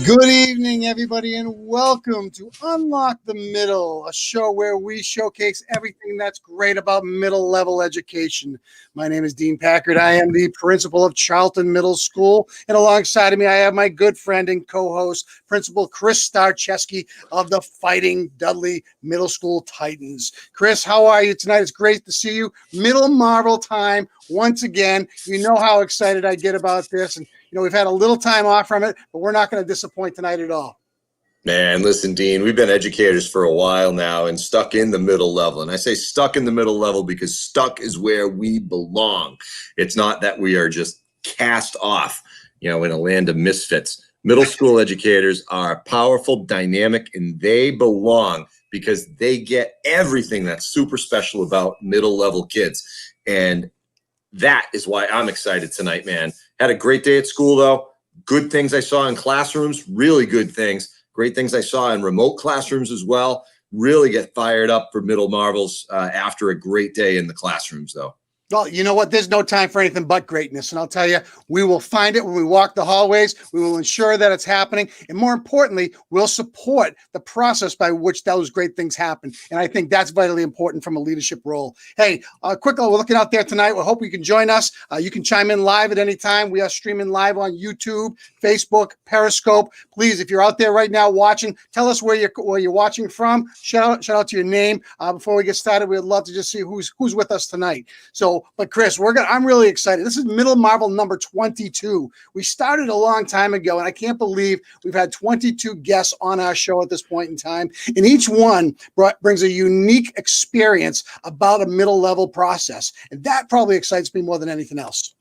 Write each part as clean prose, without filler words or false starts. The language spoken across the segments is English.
Good evening, everybody, and welcome to Unlock the Middle, a show where we showcase everything that's great about middle-level education. My name is Dean Packard. I am the principal of Charlton Middle School, and alongside of me, I have my good friend and co-host, Principal Chris Starcheski of the Fighting Dudley Middle School Titans. Chris, how are you tonight? It's great to see you. MiddleMarvel time once again. You know how excited I get about this, and we've had a little time off from it, but we're not going to disappoint tonight at all. Man, listen, Dean, we've been educators for a while now and stuck in the middle level. And I say stuck in the middle level because stuck is where we belong. It's not that we are just cast off, in a land of misfits. Middle school educators are powerful, dynamic, and they belong because they get everything that's super special about middle level kids. And that is why I'm excited tonight, man. Had a great day at school, though. Good things I saw in classrooms, really good things. Great things I saw in remote classrooms as well. Really get fired up for MiddleMarvels after a great day in the classrooms, though. Well, you know what? There's no time for anything but greatness. And I'll tell you, we will find it when we walk the hallways. We will ensure that it's happening. And more importantly, we'll support the process by which those great things happen. And I think that's vitally important from a leadership role. Hey, quickly, we're looking out there tonight. We hope you can join us. You can chime in live at any time. We are streaming live on YouTube, Facebook, Periscope. Please, if you're out there right now watching, tell us where you're watching from. Shout out to your name. Before we get started, we'd love to just see who's with us tonight. But Chris, I'm really excited. This is MiddleMarvel number 22. We started a long time ago, and I can't believe we've had 22 guests on our show at this point in time. And each one brings a unique experience about a middle level process. And that probably excites me more than anything else.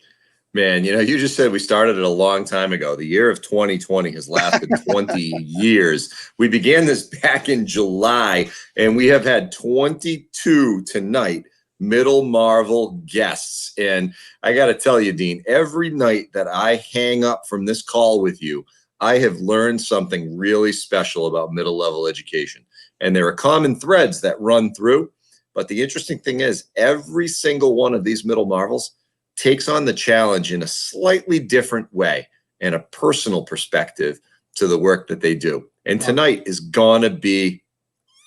Man, you just said we started it a long time ago. The year of 2020 has lasted 20 years. We began this back in July, and we have had 22 tonight. MiddleMarvel guests. And I got to tell you, Dean, every night that I hang up from this call with you, I have learned something really special about middle level education. And there are common threads that run through. But the interesting thing is every single one of these MiddleMarvels takes on the challenge in a slightly different way and a personal perspective to the work that they do. And tonight is going to be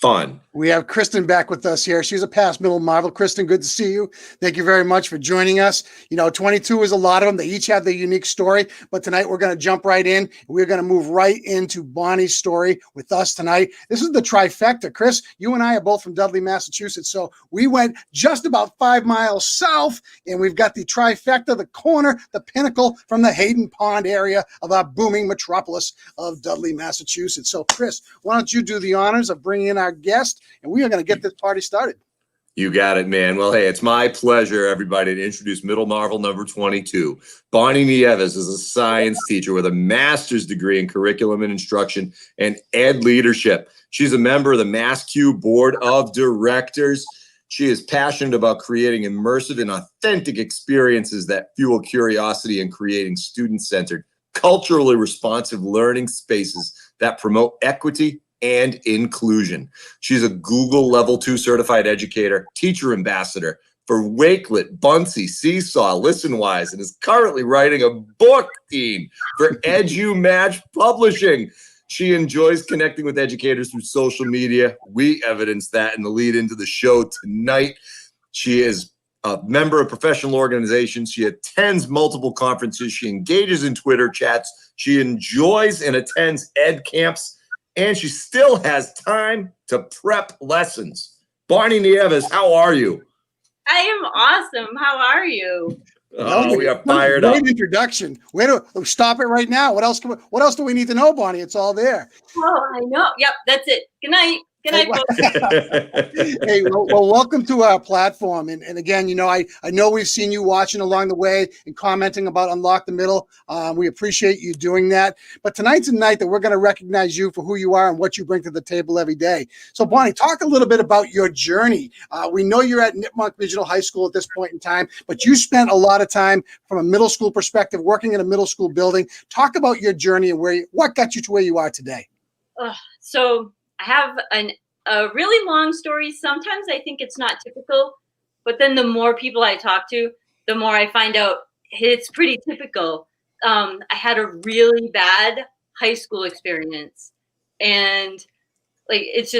fun. We have Kristen back with us here. She's a past MiddleMarvel. Kristen, good to see you. Thank you very much for joining us. 22 is a lot of them. They each have their unique story, but tonight we're going to jump right in. We're going to move right into Bonnie's story with us tonight. This is the trifecta. Chris, you and I are both from Dudley, Massachusetts, so we went just about 5 miles south, and we've got the trifecta, the corner, the pinnacle from the Hayden Pond area of our booming metropolis of Dudley, Massachusetts. So, Chris, why don't you do the honors of bringing in our guest, and we are going to get this party started. You got it, man. Well, hey, it's my pleasure, everybody, to introduce MiddleMarvel number 22. Bonnie Nieves is a science teacher with a master's degree in curriculum and instruction and ed leadership. She's a member of the MassQ Board of Directors. She is passionate about creating immersive and authentic experiences that fuel curiosity and creating student-centered, culturally responsive learning spaces that promote equity and inclusion. She's a Google Level 2 certified educator, teacher ambassador for Wakelet, Bunsey, Seesaw, ListenWise, and is currently writing a book, team, for EduMatch Publishing. She enjoys connecting with educators through social media. We evidence that in the lead into the show tonight. She is a member of professional organizations. She attends multiple conferences. She engages in Twitter chats. She enjoys and attends ed camps. And she still has time to prep lessons. Bonnie Nieves, how are you? I am awesome. How are you? Oh, we are fired up. Great introduction. Stop it right now. What else do we need to know, Bonnie? It's all there. Oh, I know. Yep, that's it. Good night. Good night, folks. Hey, well, welcome to our platform. And again, I know we've seen you watching along the way and commenting about Unlock the Middle. We appreciate you doing that. But tonight's a night that we're going to recognize you for who you are and what you bring to the table every day. So, Bonnie, talk a little bit about your journey. We know you're at Nipmuc Regional High School at this point in time, but you spent a lot of time from a middle school perspective working in a middle school building. Talk about your journey and what got you to where you are today. So I have a really long story. Sometimes I think it's not typical, but then the more people I talk to, the more I find out it's pretty typical. I had a really bad high school experience. And like, it's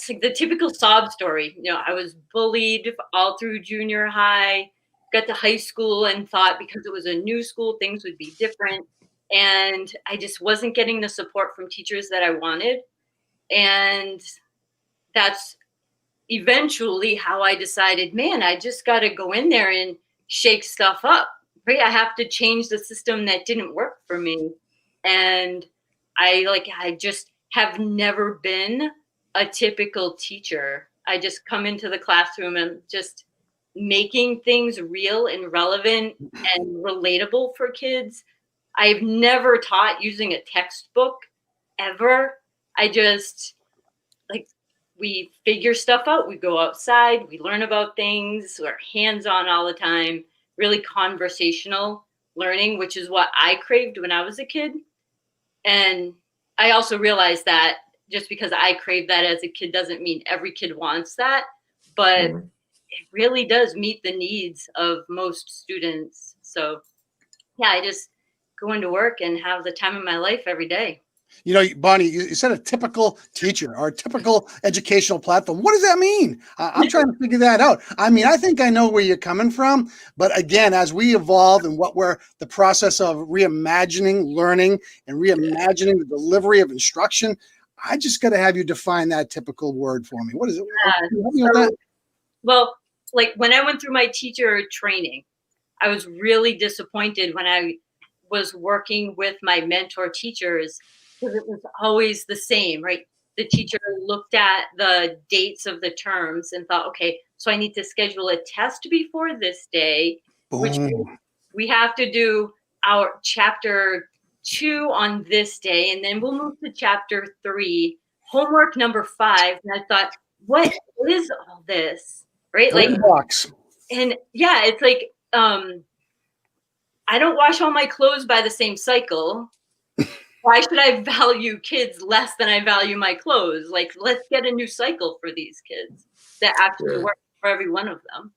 like the typical sob story. You know, I was bullied all through junior high, got to high school and thought because it was a new school, things would be different. And I just wasn't getting the support from teachers that I wanted. And that's eventually how I decided, man, I just got to go in there and shake stuff up, right? I have to change the system that didn't work for me. And I just have never been a typical teacher. I just come into the classroom and just making things real and relevant and relatable for kids. I've never taught using a textbook ever. I just like, we figure stuff out. We go outside, we learn about things, we're hands-on all the time, really conversational learning, which is what I craved when I was a kid. And I also realized that just because I craved that as a kid doesn't mean every kid wants that, but it really does meet the needs of most students. So yeah, I just go into work and have the time of my life every day. You know, Bonnie, you said a typical teacher or a typical educational platform. What does that mean? I'm trying to figure that out. I mean, I think I know where you're coming from, but again, as we evolve and what we're the process of reimagining learning and reimagining the delivery of instruction, I just got to have you define that typical word for me. What is it? Can you help me with that? Well, like when I went through my teacher training, I was really disappointed when I was working with my mentor teachers, because it was always the same, right? The teacher looked at the dates of the terms and thought, okay, so I need to schedule a test before this day, which means we have to do our chapter 2 on this day, and then we'll move to chapter 3, homework number 5. And I thought, what is all this, right? Like, box. And yeah, it's like, I don't wash all my clothes by the same cycle. Why should I value kids less than I value my clothes? Like, let's get a new cycle for these kids that actually works for every one of them.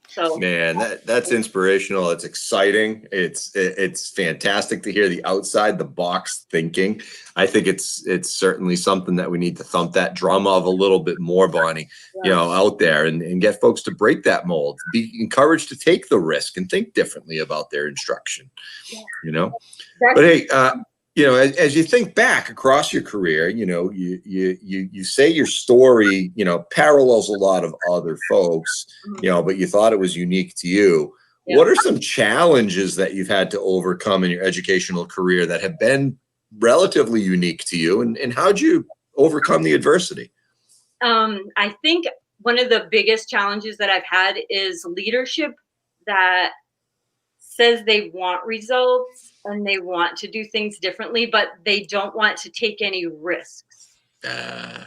So man, that's inspirational. It's exciting. It's fantastic to hear the outside the box thinking. I think it's certainly something that we need to thump that drum of a little bit more, Bonnie, out there and get folks to break that mold, be encouraged to take the risk and think differently about their instruction, But hey, as you think back across your career, you say your story, parallels a lot of other folks, but you thought it was unique to you. Yeah. What are some challenges that you've had to overcome in your educational career that have been relatively unique to you, and how'd you overcome the adversity? I think one of the biggest challenges that I've had is leadership that says they want results and they want to do things differently, but they don't want to take any risks. And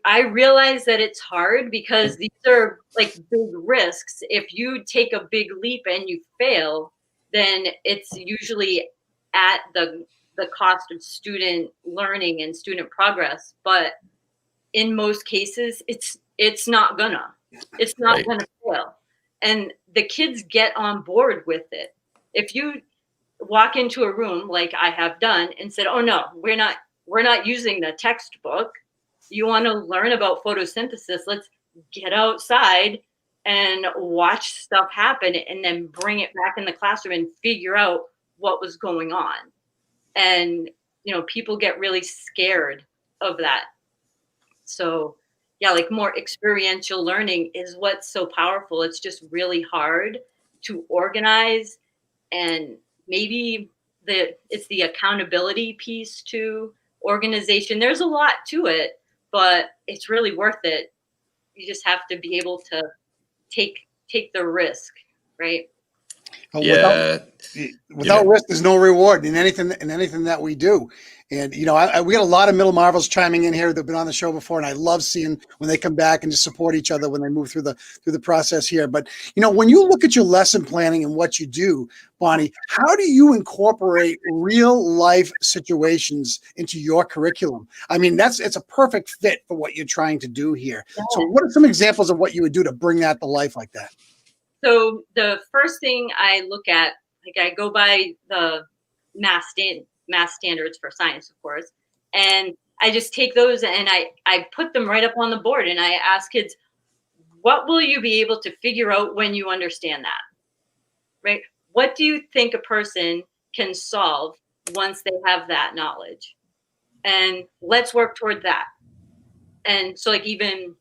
I realize that it's hard because these are like big risks. If you take a big leap and you fail, then it's usually at the cost of student learning and student progress. But in most cases, it's not gonna fail. And the kids get on board with it. If you walk into a room like I have done and said, oh no, we're not using the textbook. You want to learn about photosynthesis, let's get outside and watch stuff happen and then bring it back in the classroom and figure out what was going on. And, people get really scared of that. So yeah, like more experiential learning is what's so powerful. It's just really hard to organize, and maybe it's the accountability piece to organization. There's a lot to it, but it's really worth it. You just have to be able to take the risk, right? Without risk, there's no reward in anything that we do. And we got a lot of MiddleMarvels chiming in here that've been on the show before, and I love seeing when they come back and just support each other when they move through the process here. But when you look at your lesson planning and what you do, Bonnie, how do you incorporate real life situations into your curriculum? I mean, it's a perfect fit for what you're trying to do here. Yeah. So what are some examples of what you would do to bring that to life like that? So the first thing I look at, like I go by the mass math standards for science, of course. And I just take those and I put them right up on the board, and I ask kids, what will you be able to figure out when you understand that? Right? What do you think a person can solve once they have that knowledge? And let's work toward that. And so like even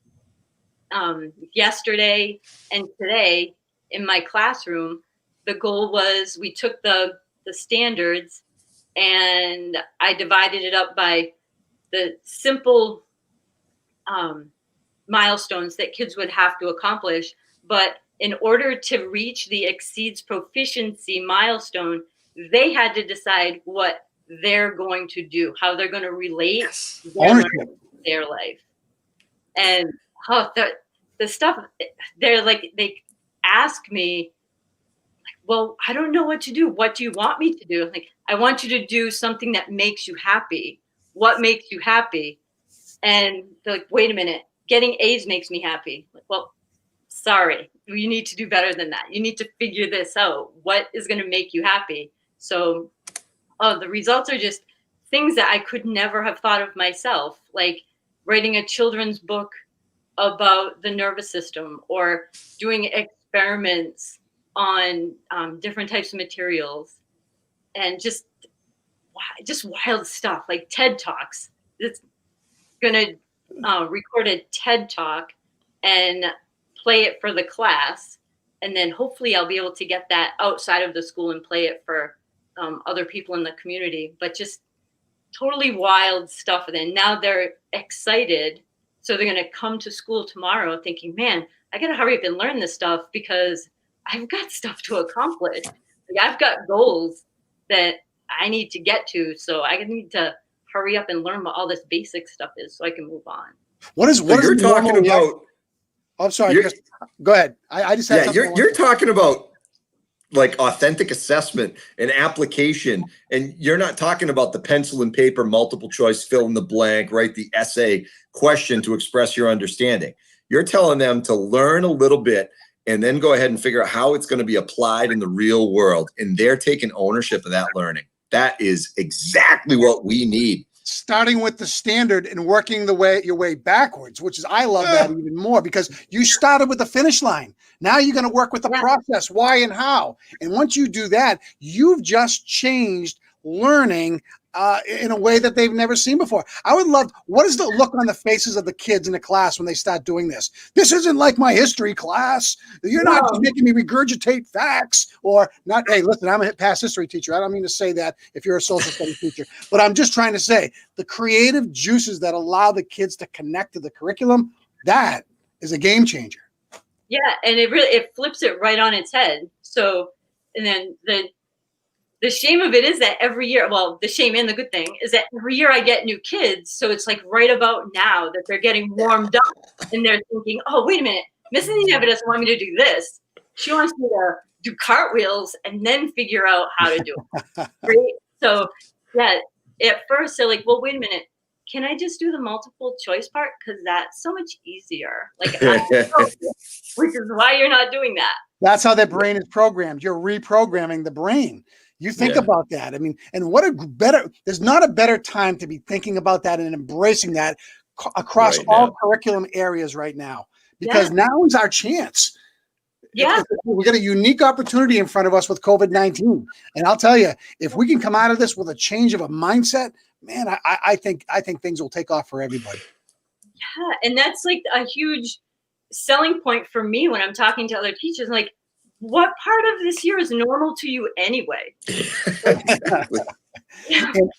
yesterday and today in my classroom, the goal was we took the standards and I divided it up by the simple milestones that kids would have to accomplish. But in order to reach the exceeds proficiency milestone, they had to decide what they're going to do, how they're going to relate their life to their life. And the stuff, they're like, they ask me, well, I don't know what to do. What do you want me to do? Like, I want you to do something that makes you happy. What makes you happy? And they're like, wait a minute, getting A's makes me happy. Like, well, sorry, you need to do better than that. You need to figure this out. What is going to make you happy? So, the results are just things that I could never have thought of myself, like writing a children's book about the nervous system or doing experiments on different types of materials, and just wild stuff like TED Talks. It's gonna record a TED Talk and play it for the class, and then hopefully I'll be able to get that outside of the school and play it for other people in the community. But just totally wild stuff. And then now they're excited, so they're gonna come to school tomorrow thinking, man, I gotta hurry up and learn this stuff because I've got stuff to accomplish. Like, I've got goals that I need to get to, so I need to hurry up and learn what all this basic stuff is so I can move on. What is you're talking about? I'm sorry. Go ahead. I just had you're talking about like authentic assessment and application, and you're not talking about the pencil and paper, multiple choice, fill in the blank, write the essay question to express your understanding. You're telling them to learn a little bit and then go ahead and figure out how it's going to be applied in the real world. And they're taking ownership of that learning. That is exactly what we need. Starting with the standard and working your way backwards, which is, I love that even more, because you started with the finish line. Now you're going to work with the process, why and how. And once you do that, you've just changed learning in a way that they've never seen before. I would love, what is the look on the faces of the kids in the class when they start doing this? This isn't like my history class. You're not just making me regurgitate facts or not. Hey, listen, I'm a past history teacher. I don't mean to say that if you're a social studies teacher, but I'm just trying to say the creative juices that allow the kids to connect to the curriculum, that is a game changer. Yeah, and it flips it right on its head. So, and then the shame of it is that every year, well, the shame and the good thing is that every year I get new kids. So it's like right about now that they're getting warmed up and they're thinking, oh, wait a minute, Mrs. Nieves doesn't want me to do this. She wants me to do cartwheels and then figure out how to do it. Right? So yeah, at first they're like, well, wait a minute. Can I just do the multiple choice part? Because that's so much easier. Like, which is why you're not doing that. That's how their brain is programmed. You're reprogramming the brain. You think about that. I mean, and there's not a better time to be thinking about that and embracing that across all curriculum areas right now, because now is our chance. Yeah. We got a unique opportunity in front of us with COVID-19. And I'll tell you, if we can come out of this with a change of a mindset, man, I think things will take off for everybody. Yeah. And that's like a huge selling point for me when I'm talking to other teachers. Like, what part of this year is normal to you anyway? Exactly. And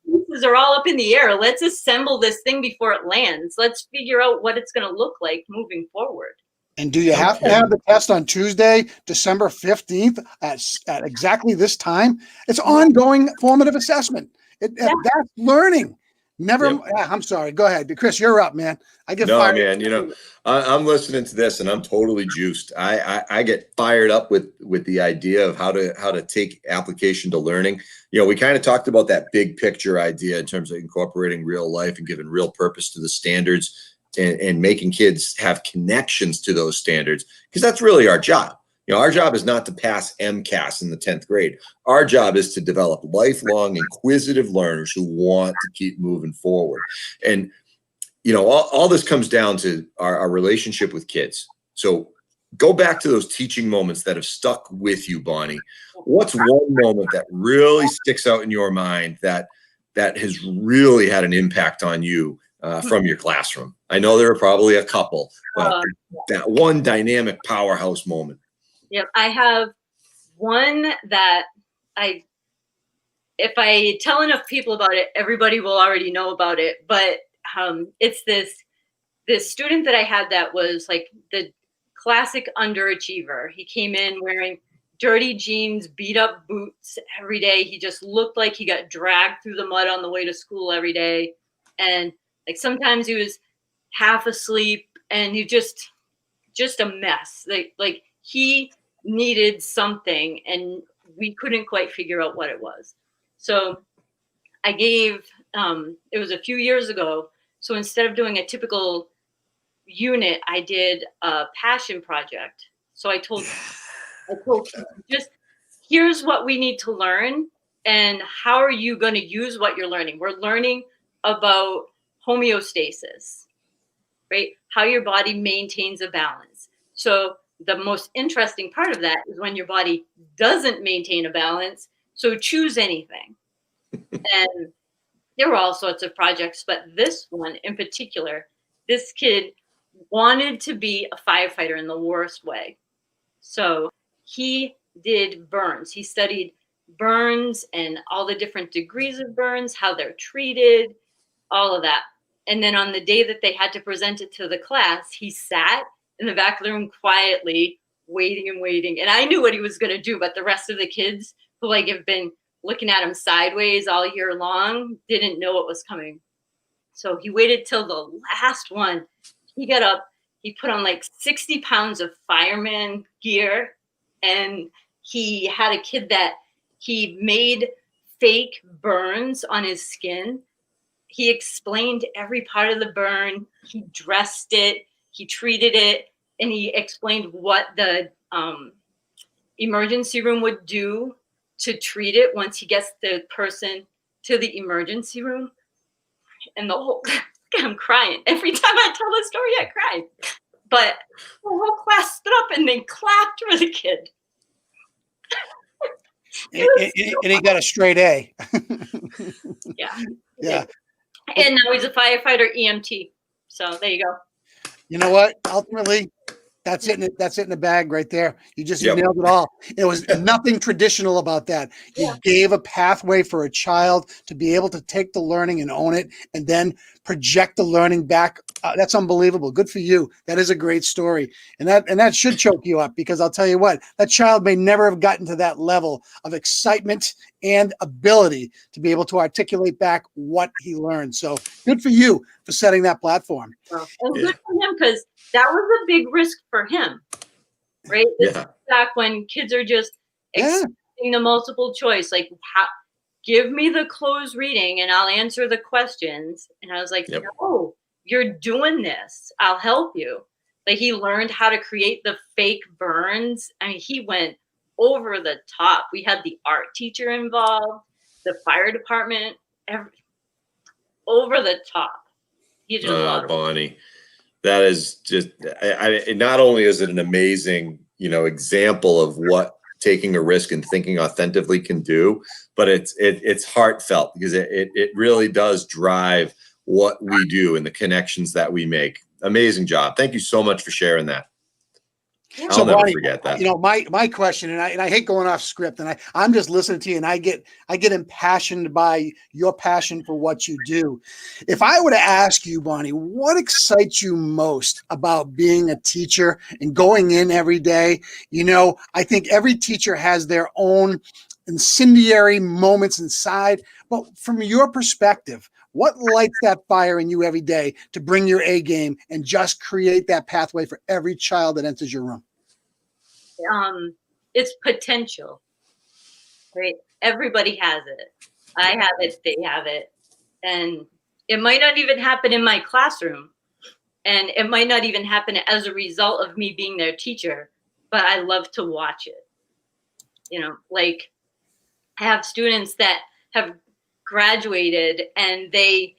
pieces are all up in the air. Let's assemble this thing before it lands. Let's figure out what it's going to look like moving forward. And do you have to have the test on Tuesday, December 15th at exactly this time? It's ongoing formative assessment. That's learning. Never. I'm sorry. Go ahead, Chris. You're up, man. I get fired. Man. You know, I'm listening to this and I'm totally juiced. I get fired up with the idea of how to take application to learning. You know, we kind of talked about that big picture idea in terms of incorporating real life and giving real purpose to the standards and making kids have connections to those standards, because that's really our job. Our job is not to pass MCAS in the 10th grade. Our job is to develop lifelong inquisitive learners who want to keep moving forward. And, all this comes down to our relationship with kids. So go back to those teaching moments that have stuck with you, Bonnie. What's one moment that really sticks out in your mind that has really had an impact on you from your classroom? I know there are probably a couple, but that one dynamic powerhouse moment. Yep, I have one that if I tell enough people about it, everybody will already know about it. But it's this student that I had that was like the classic underachiever. He came in wearing dirty jeans, beat up boots every day. He just looked like he got dragged through the mud on the way to school every day. And like sometimes he was half asleep and he just a mess. Like he needed something and we couldn't quite figure out what it was. So I gave, it was a few years ago. So instead of doing a typical unit, I did a passion project. So I told just here's what we need to learn and how are you going to use what you're learning. We're learning about homeostasis, right? How your body maintains a balance. So the most interesting part of that is when your body doesn't maintain a balance. So choose anything. And there were all sorts of projects, but this one in particular, this kid wanted to be a firefighter in the worst way. So he did burns. He studied burns and all the different degrees of burns, how they're treated, all of that. And then on the day that they had to present it to the class, he sat in the back of the room quietly, waiting and waiting. And I knew what he was going to do, but the rest of the kids who like have been looking at him sideways all year long didn't know what was coming. So he waited till the last one. He got up, he put on like 60 pounds of fireman gear, and he had a kid that he made fake burns on his skin. He explained every part of the burn. He dressed it, he treated it, and he explained what the emergency room would do to treat it once he gets the person to the emergency room. And the whole, I'm crying. Every time I tell the story, I cry. But the whole class stood up and they clapped for the kid. And he got a straight A. Yeah. Yeah. And now he's a firefighter EMT. So there you go. You know what? Ultimately, that's it. That's it in the bag right there. You nailed it all. It was nothing traditional about that. You gave a pathway for a child to be able to take the learning and own it, and then project the learning back. That's unbelievable. Good for you. That is a great story, and that should choke you up, because I'll tell you what, that child may never have gotten to that level of excitement and ability to be able to articulate back what he learned. So good for you for setting that platform. And good for him, because that was a big risk for him, right? This is back when kids are just expecting the multiple choice, like give me the closed reading and I'll answer the questions. And I was like, no, you're doing this. I'll help you. Like he learned how to create the fake burns. I mean, he went over the top. We had the art teacher involved, the fire department, over the top. He did a lot of Bonnie. That is just, not only is it an amazing, example of what taking a risk and thinking authentically can do, but it's heartfelt, because it really does drive what we do and the connections that we make. Amazing job. Thank you so much for sharing that. I'll never forget that. My question, and I hate going off script, and I'm just listening to you, and I get impassioned by your passion for what you do. If I were to ask you, Bonnie, what excites you most about being a teacher and going in every day? I think every teacher has their own incendiary moments inside, but from your perspective, what lights that fire in you every day to bring your A game and just create that pathway for every child that enters your room? It's potential, right? Everybody has it. I have it, they have it. And it might not even happen in my classroom. And it might not even happen as a result of me being their teacher. but I love to watch it. You know, like I have students that have graduated and they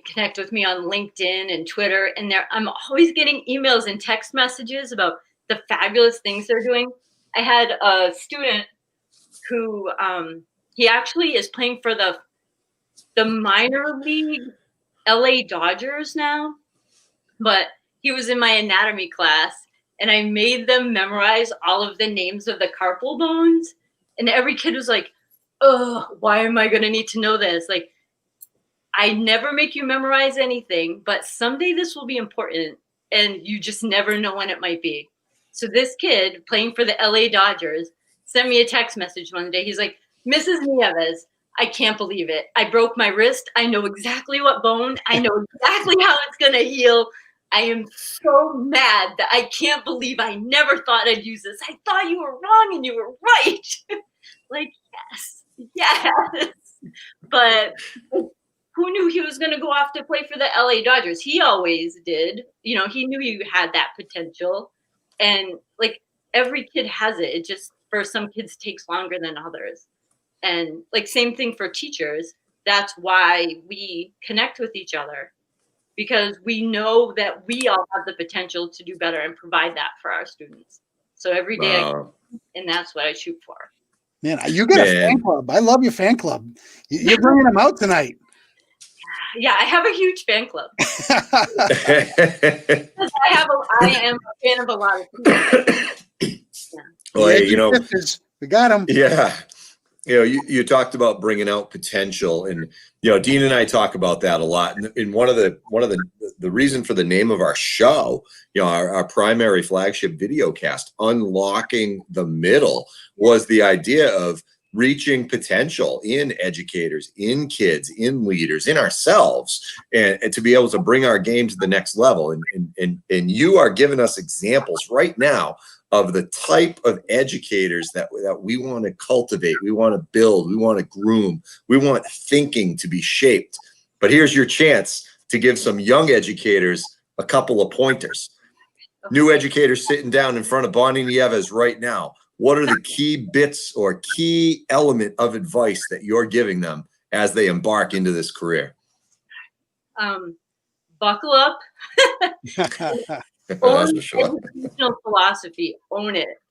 connect with me on LinkedIn and Twitter, and I'm always getting emails and text messages about the fabulous things they're doing. I had a student who he actually is playing for the minor league LA Dodgers now, but he was in my anatomy class and I made them memorize all of the names of the carpal bones, and every kid was like, "Oh, why am I going to need to know this?" Like, I never make you memorize anything, but someday this will be important and you just never know when it might be. So this kid playing for the LA Dodgers sent me a text message one day. He's like, "Mrs. Nieves, I can't believe it. I broke my wrist. I know exactly what bone. I know exactly how it's going to heal. I am so mad that I can't believe I never thought I'd use this. I thought you were wrong and you were right." Like, yes. But who knew he was going to go off to play for the LA Dodgers? He always did. You know, he knew he had that potential. And like every kid has it. It just, for some kids, takes longer than others. And like, same thing for teachers. That's why we connect with each other, because we know that we all have the potential to do better and provide that for our students. So every day, and that's what I shoot for. Man, you got a fan club. I love your fan club. You're bringing them out tonight. Yeah, I have a huge fan club. I am a fan of a lot of people. Yeah. Well, you know, we got them. Yeah. You know, you talked about bringing out potential, and you know, Dean and I talk about that a lot. And one of the reason for the name of our show, you know, our primary flagship video cast, Unlocking the Middle, was the idea of reaching potential in educators, in kids, in leaders, in ourselves, and to be able to bring our game to the next level. And you are giving us examples right now of the type of educators that we want to cultivate, we want to build, we want to groom, we want thinking to be shaped. But here's your chance to give some young educators a couple of pointers. New educators sitting down in front of Bonnie Nieves right now. What are the key bits or key element of advice that you're giving them as they embark into this career? Buckle up. Own educational philosophy. Own it.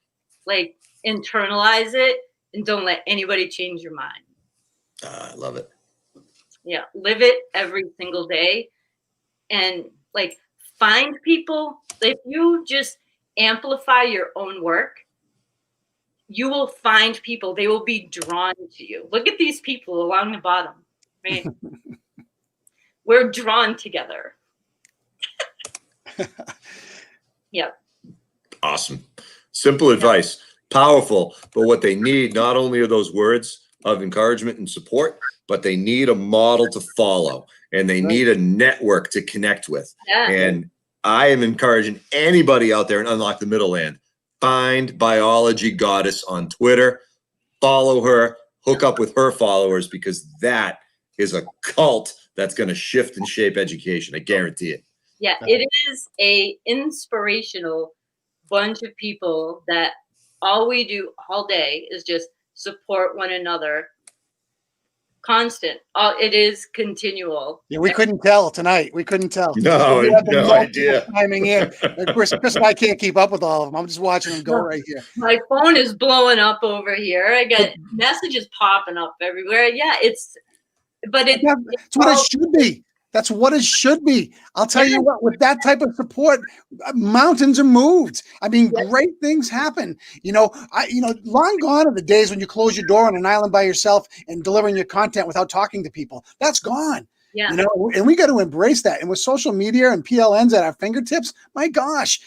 Like, internalize it, and don't let anybody change your mind. I love it. Yeah, live it every single day, and like, find people. If you just amplify your own work, you will find people. They will be drawn to you. Look at these people along the bottom. Right? We're drawn together. Yep. Awesome. Simple advice, powerful, but what they need not only are those words of encouragement and support, but they need a model to follow, and they need a network to connect with. Yeah. And I am encouraging anybody out there in Unlock the Middle Land, find Biology Goddess on Twitter, follow her, hook up with her followers, because that is a cult that's going to shift and shape education. I guarantee it. Yeah, it is a inspirational bunch of people that all we do all day is just support one another. Constant. It is continual. Yeah, we couldn't tell tonight. We couldn't tell. No, no idea. Timing in. Chris and I can't keep up with all of them. I'm just watching them go right here. My phone is blowing up over here. I got messages popping up everywhere. Yeah, it's what it should be. That's what it should be. I'll tell you what, with that type of support, mountains are moved. I mean, great things happen. Long gone are the days when you close your door on an island by yourself and delivering your content without talking to people. That's gone. Yeah. And we got to embrace that. And with social media and PLNs at our fingertips, my gosh,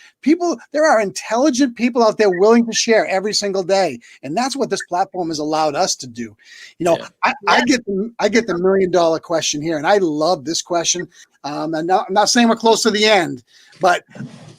there are intelligent people out there willing to share every single day. And that's what this platform has allowed us to do. I get the $1 million question here, and I love this question. I'm not saying we're close to the end, but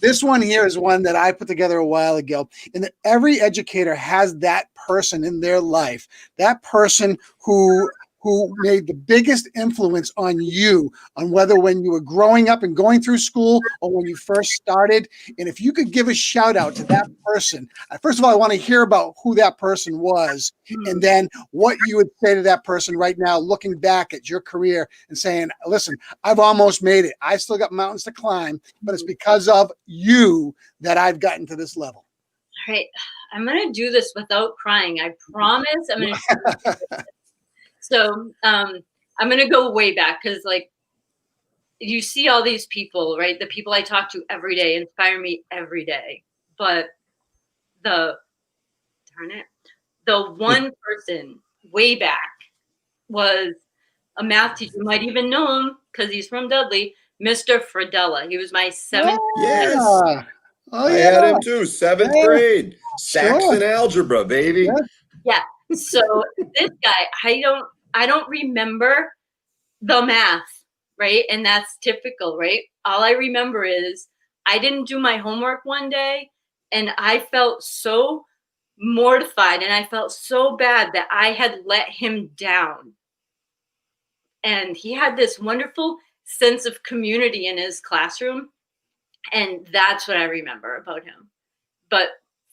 this one here is one that I put together a while ago, and that every educator has that person in their life, that person who who made the biggest influence on you, on whether when you were growing up and going through school or when you first started? And if you could give a shout out to that person, first of all, I want to hear about who that person was, and then what you would say to that person right now, looking back at your career and saying, listen, I've almost made it. I still got mountains to climb, but it's because of you that I've gotten to this level. All right. I'm going to do this without crying. I promise I'm going to. So I'm going to go way back because, like, you see all these people, right? The people I talk to every day inspire me every day. But the one person way back was a math teacher. You might even know him because he's from Dudley, Mr. Fradella. He was my seventh. Yes. Oh, I had him too. Seventh grade. Saxon algebra, baby. Yeah. So this guy, I don't remember the math, right? And that's typical, right? All I remember is I didn't do my homework one day and I felt so mortified and I felt so bad that I had let him down. And he had this wonderful sense of community in his classroom. And that's what I remember about him. But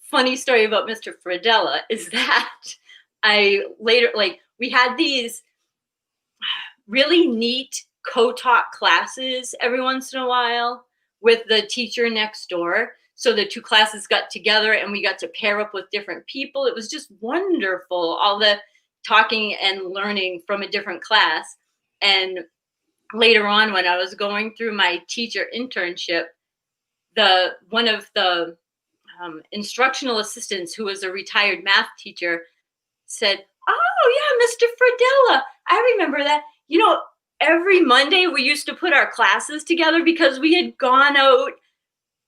funny story about Mr. Fradella is that we had these really neat co-taught classes every once in a while with the teacher next door. So the two classes got together and we got to pair up with different people. It was just wonderful, all the talking and learning from a different class. And later on, when I was going through my teacher internship, one of the instructional assistants, who was a retired math teacher, said, "Oh yeah, Mr. Fradella, I remember that. You know, every Monday we used to put our classes together because we had gone out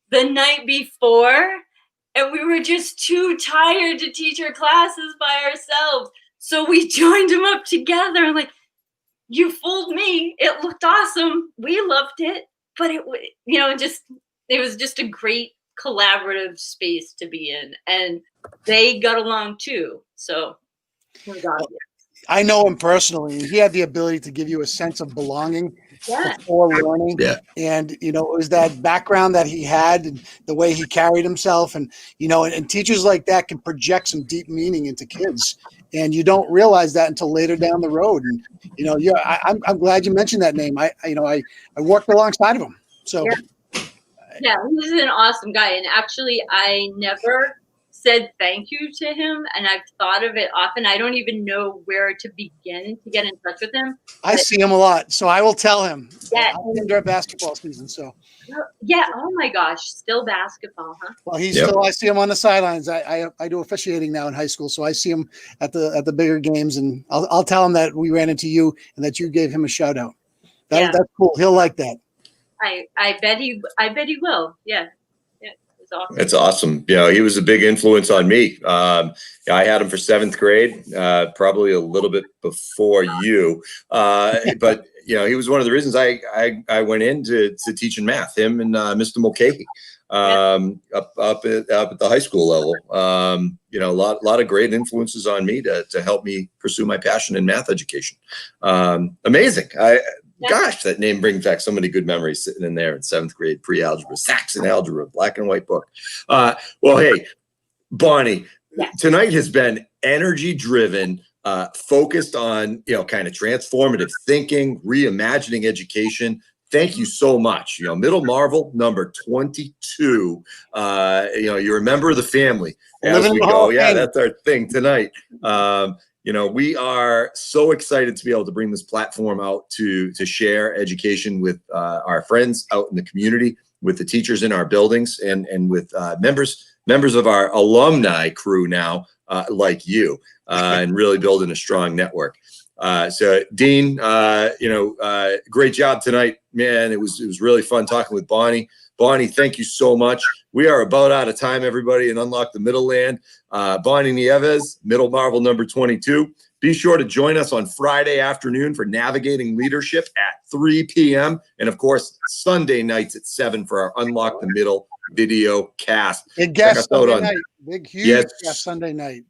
the night before and we were just too tired to teach our classes by ourselves. So we joined them up together." And like, you fooled me. It looked awesome. We loved it, but it was just a great collaborative space to be in, and they got along too. So, oh God, yeah. I know him personally. He had the ability to give you a sense of belonging before learning. Yeah. And, it was that background that he had and the way he carried himself. And, and teachers like that can project some deep meaning into kids. And you don't realize that until later down the road. And, I'm glad you mentioned that name. I worked alongside of him. So. Yeah, he's an awesome guy. And actually, I never said thank you to him, and I've thought of it often. I don't even know where to begin to get in touch with him. I see him a lot, so I will tell him. Yeah, during basketball season. So. Yeah. Oh my gosh, still basketball, huh? Well, he's still. I see him on the sidelines. I do officiating now in high school, so I see him at the bigger games, and I'll tell him that we ran into you and that you gave him a shout out. That's cool. He'll like that. I bet he will. Yeah. It's awesome. It's awesome. He was a big influence on me. I had him for seventh grade, probably a little bit before you. But he was one of the reasons I went into teaching math. Him and Mr. Mulcahy up at the high school level. A lot of great influences on me to help me pursue my passion in math education. Amazing. Gosh, that name brings back so many good memories sitting in there in seventh grade, pre-algebra, Saxon algebra, black and white book. Well, hey, Bonnie, tonight has been energy driven, focused on, kind of transformative thinking, reimagining education. Thank you so much. MiddleMarvel number 22. You're a member of the family as we go. Yeah, that's our thing tonight. We are so excited to be able to bring this platform out to share education with our friends out in the community, with the teachers in our buildings, and with members of our alumni crew now, like you, and really building a strong network. So Dean, great job tonight, man. It was really fun talking with Bonnie. Bonnie, thank you so much. We are about out of time, everybody, and Unlock the Middle Land. Bonnie Nieves, MiddleMarvel number 22. Be sure to join us on Friday afternoon for Navigating Leadership at 3 p.m. And, of course, Sunday nights at 7 for our Unlock the Middle video cast. Big guest Sunday night. Big, huge guest Sunday night.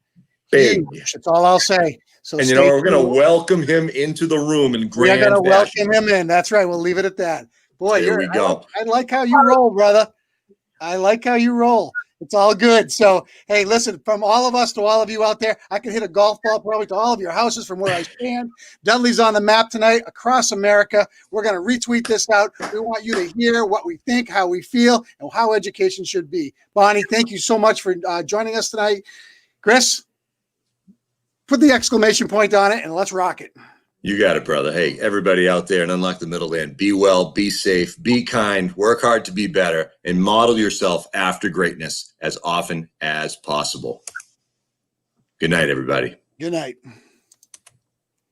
Big. Huge. That's all I'll say. So And you know, stay we're going to tuned. welcome him into the room in We are grand going to fashion. welcome him in. That's right. We'll leave it at that. Boy, There we go. I like how you roll, brother. I like how you roll. It's all good. So, hey, listen, from all of us to all of you out there, I can hit a golf ball probably to all of your houses from where I stand. Dudley's on the map tonight across America. We're going to retweet this out. We want you to hear what we think, how we feel, and how education should be. Bonnie, thank you so much for joining us tonight. Chris, put the exclamation point on it and let's rock it. You got it, brother. Hey, everybody out there and Unlock the Middle Land, be well, be safe, be kind, work hard to be better, and model yourself after greatness as often as possible. Good night, everybody. Good night.